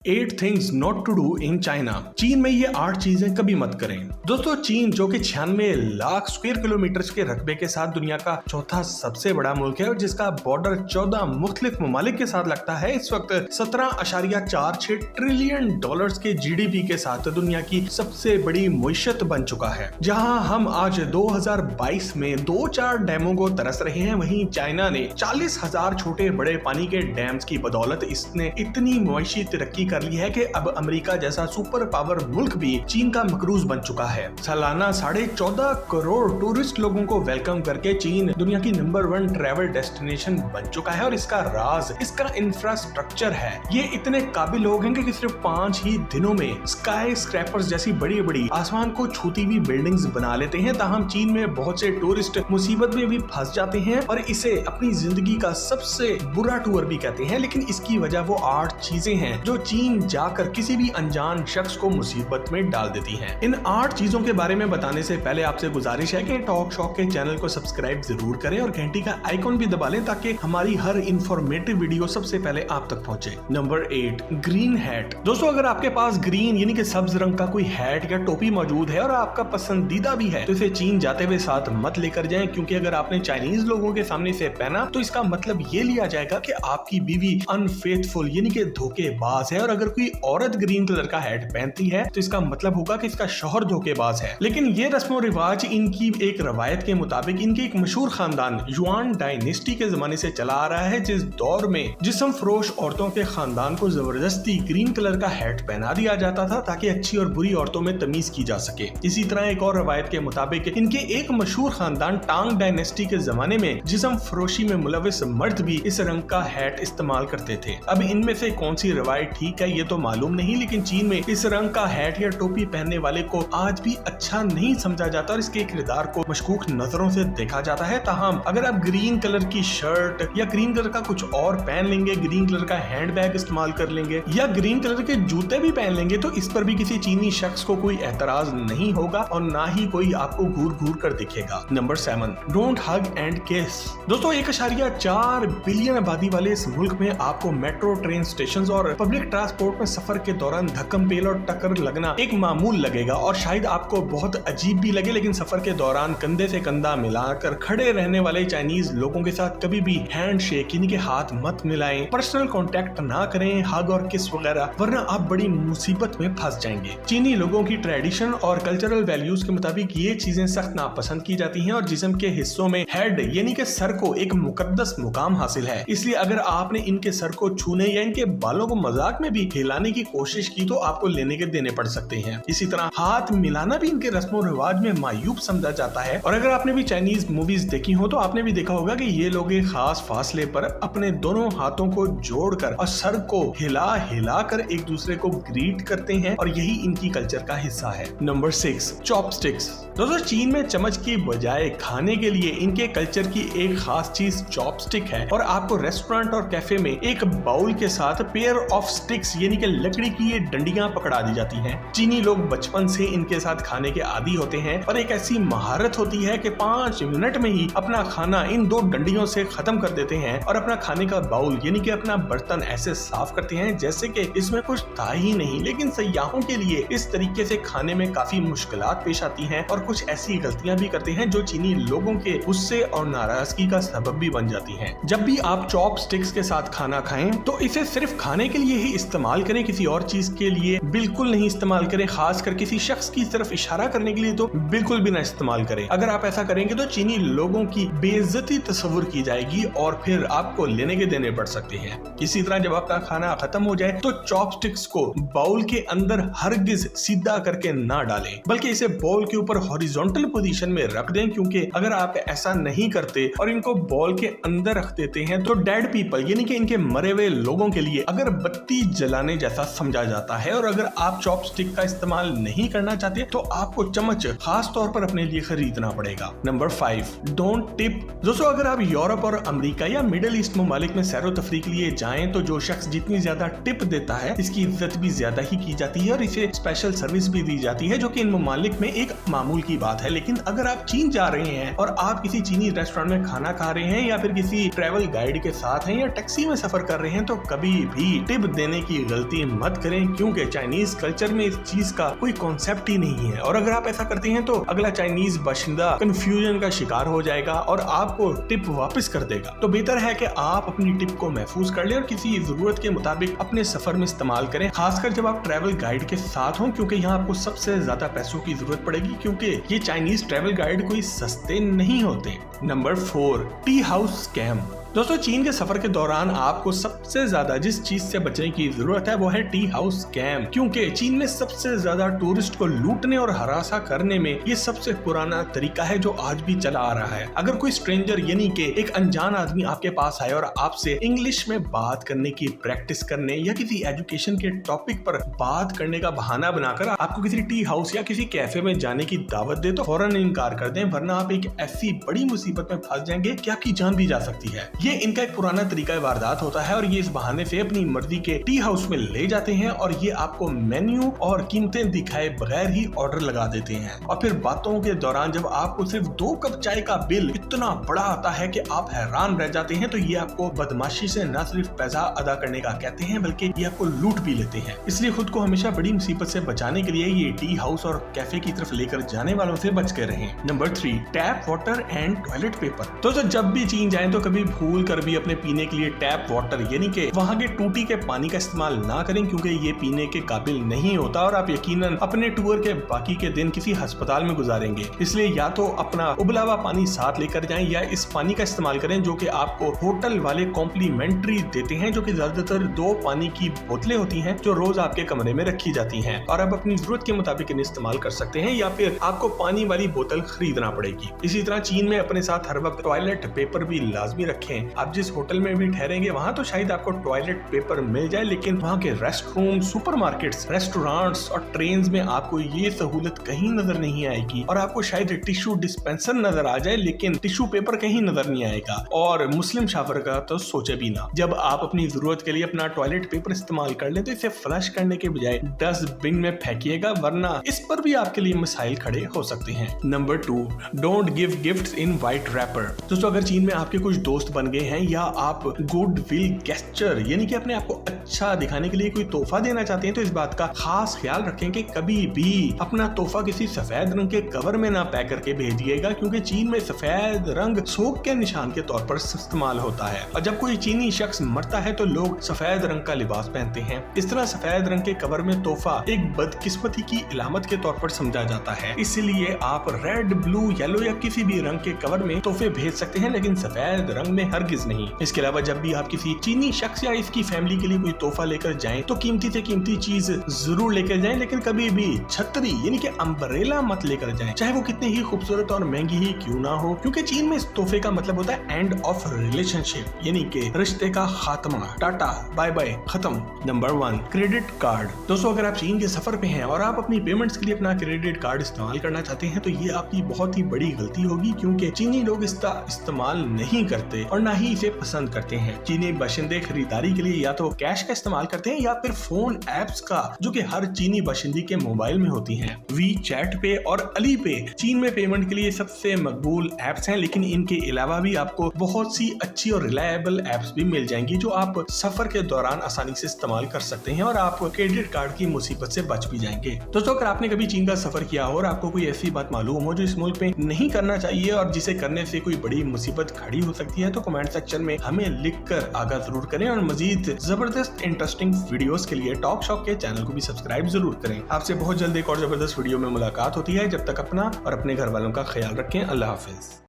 8 things not to do in China. चीन में ये 8 चीजें कभी मत करें। दोस्तों, चीन जो कि 96 लाख स्क्वायर किलोमीटर के रकबे के साथ दुनिया का चौथा सबसे बड़ा मुल्क है और जिसका बॉर्डर 14 मुख्तलिफ ममालिक के साथ लगता है, इस वक्त 17.46 ट्रिलियन डॉलर्स के जीडीपी के साथ दुनिया की सबसे बड़ी मुईशत बन चुका है। जहां हम आज 2022 में 2-4 डैमों को तरस रहे हैं, वहीं चाइना ने 40,000 छोटे बड़े पानी के डैम्स की बदौलत इसने इतनी मुआशी तरक्की कर ली है कि अब अमेरिका जैसा सुपर पावर मुल्क भी चीन का मकरूज बन चुका है। सालाना 14.5 करोड़ टूरिस्ट लोगों को वेलकम करके चीन दुनिया की नंबर 1 ट्रैवल डेस्टिनेशन बन चुका है और इसका राज इसका इंफ्रास्ट्रक्चर है। ये इतने काबिल लोग हैं कि सिर्फ 5 ही दिनों में स्काई स्क्रैपर्स जैसी बड़ी बड़ी आसमान को छूती हुई बिल्डिंग्स बना लेते हैं। ताहम चीन में बहुत से टूरिस्ट मुसीबत में भी फंस जाते हैं और इसे अपनी जिंदगी का सबसे बुरा टूर भी कहते हैं, लेकिन इसकी वजह वो 8 चीजें हैं जो चीन जाकर किसी भी अनजान शख्स को मुसीबत में डाल देती हैं। इन 8 चीजों के बारे में बताने से पहले आपसे गुजारिश है कि टॉक शॉक के चैनल को सब्सक्राइब जरूर करें और घंटी का आइकॉन भी दबा लें ताकि हमारी हर इंफॉर्मेटिव वीडियो सबसे पहले आप तक पहुंचे। Number 8, green hat. दोस्तों, अगर आपके पास ग्रीन यानी कि सब्ज रंग का कोई हैट या टोपी मौजूद है और आपका पसंदीदा भी है तो इसे चीन जाते हुए साथ मत लेकर जाएं, क्योंकि अगर आपने चाइनीज लोगों के सामने से पहना तो इसका मतलब ये लिया जाएगा कि आपकी बीवी अनफेथफुल यानी कि धोखेबाज है, और अगर कोई औरत ग्रीन कलर का हैट पहनती है तो इसका मतलब होगा कि इसका शौहर धोखेबाज है। लेकिन ये रस्म और रिवाज इनकी एक रवायत के मुताबिक इनके एक मशहूर खानदान युआन डायनेस्टी के जमाने से चला आ रहा है, जिस दौर में जिस्म फरोश औरतों के खानदान को जबरदस्ती ग्रीन कलर का हैट पहना दिया जाता था ताकि अच्छी और बुरी औरतों में तमीज की जा सके। इसी तरह एक और रवायत के मुताबिक इनके एक मशहूर खानदान टांग डायनेस्टी के जमाने में जिस्म फरोशी में मुलविस मर्द भी इस रंग का हैट इस्तेमाल करते थे। अब इनमें से कौन सी रवायत ठीक है ये तो मालूम नहीं, लेकिन चीन में इस रंग का हैट या टोपी पहनने वाले को आज भी अच्छा नहीं समझा जाता और इसके किरदार को मशकूक नजरों से देखा जाता है। ताहम अगर आप ग्रीन कलर की शर्ट या ग्रीन कलर का कुछ और पहन लेंगे, ग्रीन कलर का हैंडबैग इस्तेमाल कर लेंगे या ग्रीन कलर के जूते भी पहन लेंगे तो इस पर भी किसी चीनी शख्स को कोई एतराज नहीं होगा और ना ही कोई आपको घूर घूर कर दिखेगा। नंबर 7, डोंट हग एंड किस। दोस्तों, 1.4 बिलियन आबादी वाले इस मुल्क में आपको मेट्रो, ट्रेन स्टेशन और पब्लिक ट्रांसपोर्ट में सफर के दौरान धक्कम पेल और टक्कर लगना एक मामूल लगेगा और शायद आपको बहुत अजीब भी लगे, लेकिन सफर के दौरान कंधे से कंधा मिलाकर खड़े रहने वाले चाइनीज लोगों के साथ कभी भी हैंड शेक यानी कि हाथ मत मिलाएं, पर्सनल कांटेक्ट ना करें, हग और किस वगैरह, वरना आप बड़ी मुसीबत में फंस जाएंगे। चीनी लोगों की ट्रेडिशन और कल्चरल वैल्यूज के मुताबिक ये चीजें सख्त नापसंद की जाती हैं और जिस्म के हिस्सों में हेड यानी कि सर को एक मुकद्दस मुकाम हासिल है। इसलिए अगर आपने इनके सर को छूने या इनके बालों को मजाक में भी हिलाने की कोशिश की तो आपको लेने के देने पड़ सकते हैं। इसी तरह हाथ मिलाना भी इनके रस्मों रिवाज में मायूब समझा जाता है और अगर आपने भी चाइनीज मूवीज देखी हो तो आपने भी देखा होगा कि ये लोग एक खास फासले पर अपने दोनों हाथों को जोड़कर और सर को हिला हिला कर एक दूसरे को ग्रीट करते हैं और यही इनकी कल्चर का हिस्सा है। Number 6, chopsticks. दोस्तों, चीन में चम्मच की बजाय खाने के लिए इनके कल्चर की एक खास चीज चॉपस्टिक है और आपको रेस्टोरेंट और कैफे में एक बाउल के साथ पेयर ऑफ स्टिक्स यानी कि लकड़ी की ये डंडियां पकड़ा दी जाती हैं। चीनी लोग बचपन से इनके साथ खाने के आदी होते हैं और एक ऐसी महारत होती है कि 5 मिनट में ही अपना खाना इन 2 डंडियों से खत्म कर देते हैं और अपना खाने का बाउल यानी कि अपना बर्तन ऐसे साफ करते हैं जैसे कि इसमें कुछ था ही नहीं। लेकिन सयाहों के लिए इस तरीके से खाने में काफी मुश्किलात पेश आती हैं और कुछ ऐसी गलतियां भी करते हैं जो चीनी लोगों के गुस्से और नाराजगी का सबब भी बन जाती हैं। जब भी आप चॉप स्टिक्स के साथ खाना खाएं तो इसे सिर्फ खाने के लिए ही इस्तेमाल करें, किसी और चीज के लिए बिल्कुल नहीं इस्तेमाल करें। खासकर किसी शख्स की तरफ इशारा करने के लिए तो बिल्कुल भी ना इस्तेमाल करें। अगर आप ऐसा करेंगे तो चीनी लोगों की बेइज्जती तस्वुर की जाएगी और फिर आपको लेने के देने पड़ सकते हैं। इसी तरह जब आपका खाना खत्म हो जाए तो चॉपस्टिक्स को बाउल के अंदर हरगिज सीधा करके ना डालें, बल्कि इसे बाउल के ऊपर हॉरिजॉन्टल पोजीशन में रख दें, क्योंकि अगर आप ऐसा नहीं करते और इनको बाउल के अंदर रख देते हैं तो डेड पीपल यानी कि इनके मरे हुए लोगों के लिए अगरबत्ती जलाने जैसा समझा जाता है। और अगर आप चॉपस्टिक का इस्तेमाल नहीं करना चाहते तो आपको चम्मच खास तौर पर अपने लिए खरीदना पड़ेगा। Number 5, don't tip. दोस्तों, अगर आप यूरोप और अमेरिका या मिडिल ईस्ट ममालिक में सैरो तफरी के लिए जाएं तो जो शख्स जितनी ज्यादा टिप देता है इसकी इज्जत भी ज्यादा ही की जाती है और इसे स्पेशल सर्विस भी दी जाती है, जो कि इन ममालिक में एक मामूल की बात है। लेकिन अगर आप चीन जा रहे हैं और आप किसी चीनी रेस्टोरेंट में खाना खा रहे हैं या फिर किसी ट्रैवल गाइड के साथ हैं या टैक्सी में सफर कर रहे हैं तो कभी भी टिप देने की गलती मत करें, क्योंकि चाइनीज कल्चर में इस चीज का कोई कॉन्सेप्ट ही नहीं है और अगर आप ऐसा करते हैं तो अगला चाइनीज बाशिंदा कंफ्यूजन का शिकार हो जाएगा और आपको टिप वापस कर देगा। तो बेहतर है कि आप अपनी टिप को महफूज कर ले और किसी जरूरत के मुताबिक अपने सफर में इस्तेमाल करें, खासकर जब आप ट्रैवल गाइड के साथ हों, क्योंकि यहाँ आपको सबसे ज्यादा पैसों की जरूरत पड़ेगी क्योंकि ये चाइनीज ट्रैवल गाइड कोई सस्ते नहीं होते। Number 4, tea house scam. दोस्तों, चीन के सफर के दौरान आपको सबसे ज्यादा जिस चीज से बचने की जरूरत है वो है टी हाउस स्कैम, क्योंकि चीन में सबसे ज्यादा टूरिस्ट को लूटने और हरासा करने में ये सबसे पुराना तरीका है जो आज भी चला आ रहा है। अगर कोई स्ट्रेंजर यानी कि एक अनजान आदमी आपके पास आए और आपसे इंग्लिश में बात करने की प्रैक्टिस करने या किसी एजुकेशन के टॉपिक पर बात करने का बहाना बनाकर आपको किसी टी हाउस या किसी कैफे में जाने की दावत दे तो फौरन इनकार कर दें, वरना आप एक ऐसी बड़ी मुसीबत में फंस जाएंगे कि आपकी जान भी जा सकती है। ये इनका एक पुराना तरीका वारदात होता है और ये इस बहाने से अपनी मर्जी के टी हाउस में ले जाते हैं और ये आपको मेन्यू और कीमतें दिखाए बगैर ही ऑर्डर लगा देते हैं और फिर बातों के दौरान जब आपको सिर्फ 2 कप चाय का बिल इतना बड़ा आता है कि आप हैरान रह जाते हैं, तो ये आपको बदमाशी से न सिर्फ पैसा अदा करने का कहते हैं बल्कि ये आपको लूट भी लेते हैं। इसलिए खुद को हमेशा बड़ी मुसीबत से बचाने के लिए ये टी हाउस और कैफे की तरफ लेकर जाने वालों से बच के रहें। Number 3, tap water and toilet paper. तो जब भी चीन जाएं तो कभी भूल कर भी अपने पीने के लिए टैप वाटर यानी कि वहां के टूटी के पानी का इस्तेमाल ना करें, क्योंकि ये पीने के काबिल नहीं होता और आप यकीनन अपने टूर के बाकी के दिन किसी अस्पताल में गुजारेंगे। इसलिए या तो अपना उबला हुआ पानी साथ लेकर जाएं या इस पानी का इस्तेमाल करें जो कि आपको होटल वाले कॉम्प्लीमेंट्री देते हैं, जो कि ज्यादातर 2 पानी की बोतलें होती हैं जो रोज आपके कमरे में रखी जाती हैं और आप अपनी जरूरत के मुताबिक इन्हें इस्तेमाल कर सकते हैं या फिर आपको पानी वाली बोतल खरीदना पड़ेगी। इसी तरह चीन में अपने साथ हर वक्त टॉयलेट पेपर भी लाजमी रखें। आप जिस होटल में भी ठहरेंगे वहां तो शायद आपको टॉयलेट पेपर मिल जाए, लेकिन वहां के रेस्टरूम, सुपरमार्केट्स, रेस्टोरेंट्स और ट्रेन्स में आपको ये सहूलत कहीं नजर नहीं आएगी और आपको शायद टिश्यू डिस्पेंसर नजर आ जाए लेकिन टिश्यू पेपर कहीं नजर नहीं आएगा और मुस्लिम शावर का तो सोचे भी ना। जब आप अपनी जरूरत के लिए अपना टॉयलेट पेपर इस्तेमाल कर ले तो इसे फ्लश करने के बजाय डस्टबिन में फेंकिएगा, वरना इस पर भी आपके लिए मसाइल खड़े हो सकते हैं। Number 2, don't give gifts in white wrapper. दोस्तों, अगर चीन में आपके कुछ दोस्त बन गए हैं या आप गुड विल गेस्चर यानी कि अपने आप को अच्छा दिखाने के लिए कोई तोहफा देना चाहते हैं तो इस बात का खास ख्याल रखें कि कभी भी अपना तोहफा किसी सफेद रंग के कवर में ना पैक करके भेजिएगा, क्योंकि चीन में सफेद रंग शोक के निशान के तौर पर इस्तेमाल होता है और जब कोई चीनी शख्स मरता है तो लोग सफेद रंग का लिबास पहनते हैं। इस तरह सफेद रंग के कवर में तोहफा एक बदकिस्मती की इलामत के तौर पर समझा जाता है। इसलिए आप रेड, ब्लू, येलो या किसी भी रंग के कवर में तोहफे भेज सकते हैं, लेकिन सफेद रंग में हरगिज नहीं। इसके अलावा जब भी आप किसी चीनी शख्स या इसकी फैमिली के लिए कोई तोहफा लेकर जाएं तो कीमती से कीमती चीज जरूर लेकर जाएं, लेकिन कभी भी छतरी यानी कि अम्ब्रेला मत लेकर जाएं, चाहे वो कितनी ही खूबसूरत और महंगी ही क्यों ना हो, क्योंकि चीन में इस तोहफे का मतलब होता है एंड ऑफ रिलेशनशिप यानी कि रिश्ते का खात्मा, टाटा बाय बाय, खत्म। Number 1, credit card. दोस्तों, अगर आप चीन के सफर पे हैं और आप अपनी पेमेंट्स के लिए अपना क्रेडिट कार्ड इस्तेमाल करना चाहते हैं तो ये आपकी बहुत ही बड़ी गलती होगी, क्योंकि चीनी लोग इसका इस्तेमाल नहीं करते और ना ही इसे पसंद करते हैं। चीनी बाशिंदे खरीदारी के लिए या तो कैश का इस्तेमाल करते हैं या फिर फोन एप्स का, जो कि हर चीनी बाशिंदे के मोबाइल में होती हैं। वी चैट पे और अली पे चीन में पेमेंट के लिए सबसे मकबूल एप्स हैं, लेकिन इनके अलावा भी आपको बहुत सी अच्छी और रिलायबल एप्स भी मिल जाएंगी जो आप सफर के दौरान आसानी से इस्तेमाल कर सकते हैं और आप क्रेडिट कार्ड की मुसीबत से बच भी जाएंगे। दोस्तों, अगर आपने कभी चीन का सफर किया हो और आपको कोई ऐसी बात मालूम हो जो इस मुल्क में नहीं करना चाहिए और जिसे करने से कोई बड़ी मुसीबत खड़ी हो सकती है तो कमेंट सेक्शन में हमें लिखकर आगाह जरूर करें और मजीद जबरदस्त इंटरेस्टिंग वीडियोस के लिए टॉक शॉप के चैनल को भी सब्सक्राइब जरूर करें। आपसे बहुत जल्द एक और जबरदस्त वीडियो में मुलाकात होती है। जब तक अपना और अपने घर वालों का ख्याल रखें। अल्लाह हाफिज।